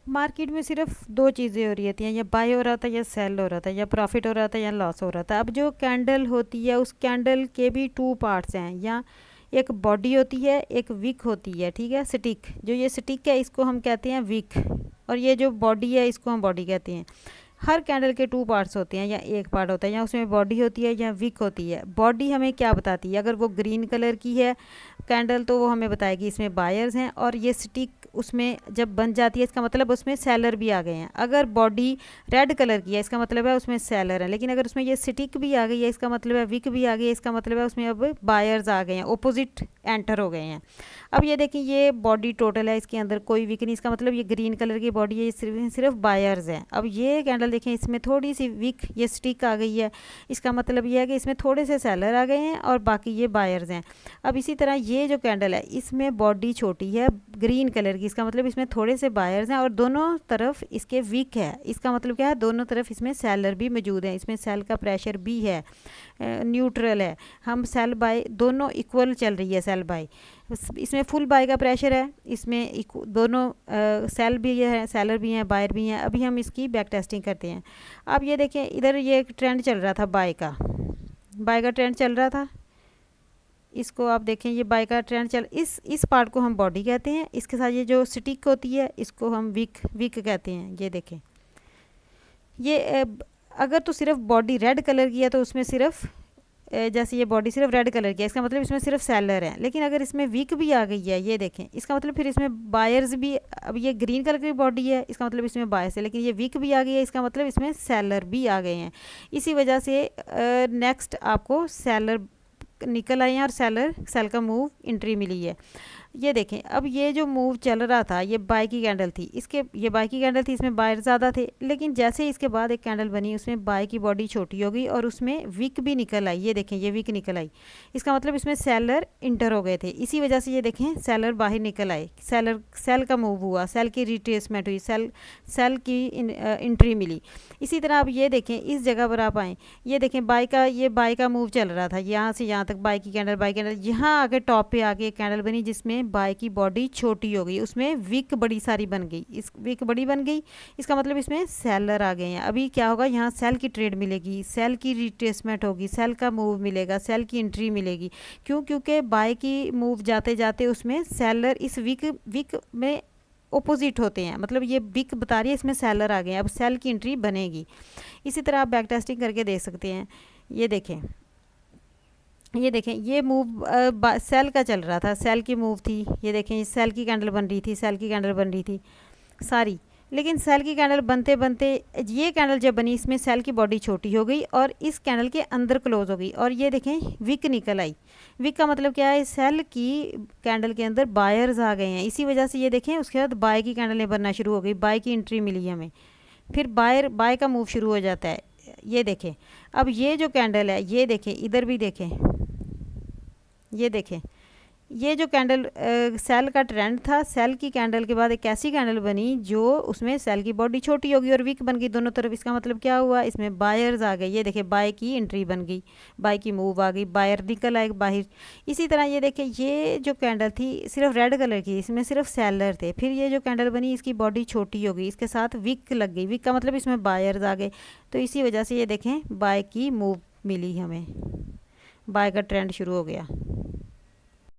Market में सिर्फ दो चीज़ें हो रही होती हैं, या बाय हो रहा था या सेल हो रहा था, या प्रॉफिट हो रहा था या लॉस हो रहा था। अब जो कैंडल होती है उस कैंडल के भी टू पार्ट्स हैं, या एक बॉडी होती है, एक विक होती है, ठीक है। स्टिक, जो ये स्टिक है इसको हम कहते हैं विक, और ये जो बॉडी है इसको हम बॉडी कहते हैं। हर कैंडल के टू पार्ट्स होते हैं, या एक पार्ट होता है, या उसमें बॉडी होती है या विक होती है। बॉडी हमें क्या बताती है, अगर वो ग्रीन कलर की है कैंडल तो वो हमें बताएगी इसमें बायर्स हैं, और ये स्टिक उसमें जब बन जाती है इसका मतलब उसमें सेलर भी आ गए हैं। अगर बॉडी रेड कलर की है इसका मतलब है उसमें सेलर है, लेकिन अगर उसमें ये स्टिक भी आ गई है इसका मतलब है विक भी आ गई है, इसका मतलब है उसमें अब बायर्स आ गए हैं, ओपोजिट एंटर हो गए हैं। अब ये देखिए ये बॉडी टोटल है, इसके अंदर कोई विक नहीं, इसका मतलब ये ग्रीन कलर की बॉडी है, ये सिर्फ बायर्स हैं। अब ये कैंडल देखें इसमें थोड़ी सी विक, ये स्टिक आ गई है, इसका मतलब ये है कि इसमें थोड़े से सेलर आ गए हैं और बाकी ये बायर्स हैं। अब इसी तरह ये जो कैंडल है इसमें बॉडी छोटी है ग्रीन कलर की, इसका मतलब इसमें थोड़े से बायर्स हैं और दोनों तरफ इसके विक है, इसका मतलब क्या है, दोनों तरफ इसमें सेलर भी मौजूद है, इसमें सेल का प्रेशर भी है, न्यूट्रल है। हम सेल बाय दोनों इक्वल चल रही है, सेल बाय, इसमें फुल बाय का प्रेशर है, इसमें दोनों सेल भी है, सेलर भी हैं, बायर भी हैं। अभी हम इसकी बैक टेस्टिंग करते हैं। अब ये देखें इधर ये एक ट्रेंड चल रहा था, बाय का ट्रेंड चल रहा था, इसको आप देखें ये बाय का ट्रेंड चल, इस पार्ट को हम बॉडी कहते हैं, इसके साथ ये जो स्टिक होती है इसको हम विक कहते हैं। ये देखें ये अगर तो सिर्फ बॉडी रेड कलर की है तो उसमें सिर्फ जैसे ये बॉडी सिर्फ रेड कलर की है इसका मतलब इसमें सिर्फ सेलर है, लेकिन अगर इसमें विक भी आ गई है ये देखें इसका मतलब फिर इसमें बायर्स भी, अब ये ग्रीन कलर की बॉडी है इसका मतलब इसमें बायर्स है, लेकिन ये विक भी आ गई है इसका मतलब इसमें सेलर भी आ गए हैं। इसी वजह से नेक्स्ट आपको सेलर निकल आए हैं और सेल का मूव एंट्री मिली है। ये देखें अब ये जो मूव चल रहा था ये बाय की कैंडल थी, ये बाय की कैंडल थी, इसमें बायर ज़्यादा थे, लेकिन जैसे ही इसके बाद एक कैंडल बनी उसमें बाय की बॉडी छोटी हो गई और उसमें विक भी निकल आई। ये देखें ये विक निकल आई, इसका मतलब इसमें सेलर इंटर हो गए थे, इसी वजह से ये देखें सेलर बाहर निकल आए, सेल का मूव हुआ, सेल की रिट्रेसमेंट हुई, सेल की एंट्री मिली। इसी तरह आप ये देखें इस जगह पर आप आएँ, ये देखें ये बाय का मूव चल रहा था, यहाँ से यहाँ तक बाय की कैंडल, यहाँ आके टॉप पे आके एक कैंडल बनी जिसमें बाय की बॉडी छोटी हो गई, उसमें विक बड़ी सारी बन गई, इस विक बड़ी बन गई, इसका मतलब इसमें सेलर आ गए हैं। अभी क्या होगा, यहाँ सेल की ट्रेड मिलेगी, सेल की रिट्रेसमेंट होगी, सेल का मूव मिलेगा, सेल की एंट्री मिलेगी। क्योंकि बाय की मूव जाते जाते उसमें सेलर इस विक में ओपोजिट होते हैं, मतलब ये विक बता रही है इसमें सेलर आ गए हैं, अब सेल की एंट्री बनेगी। इसी तरह आप बैक टेस्टिंग करके देख सकते हैं। ये देखें ये मूव सेल का चल रहा था, सेल की मूव थी, ये देखें सेल की कैंडल बन रही थी सारी, लेकिन सेल की कैंडल बनते बनते ये कैंडल जब बनी इसमें सेल की बॉडी छोटी हो गई और इस कैंडल के अंदर क्लोज हो गई, और ये देखें विक निकल आई। विक का मतलब क्या है, सेल की कैंडल के अंदर बायर्स आ गए हैं, इसी वजह से ये देखें उसके बाद बाय की कैंडलें बनना शुरू हो गई, बाय की एंट्री मिली हमें, फिर बाय का मूव शुरू हो जाता है। ये देखें अब ये जो कैंडल है, ये देखें इधर भी देखें, ये देखें ये जो कैंडल सेल का ट्रेंड था, सेल की कैंडल के बाद एक ऐसी कैंडल बनी जो उसमें सेल की बॉडी छोटी होगी और वीक बन गई दोनों तरफ, इसका मतलब क्या हुआ, इसमें बायर्स आ गए। ये देखिए बाय की एंट्री बन गई, बाय की मूव आ गई, बायर निकल आए बाहर। इसी तरह ये देखिए ये जो कैंडल थी सिर्फ रेड कलर की, इसमें सिर्फ सेलर थे, फिर ये जो कैंडल बनी इसकी बॉडी छोटी हो गई, इसके साथ विक लग गई, विक का मतलब इसमें बायर्स आ गए, तो इसी वजह से ये देखें बाय की मूव मिली, हमें बाय का ट्रेंड शुरू हो गया।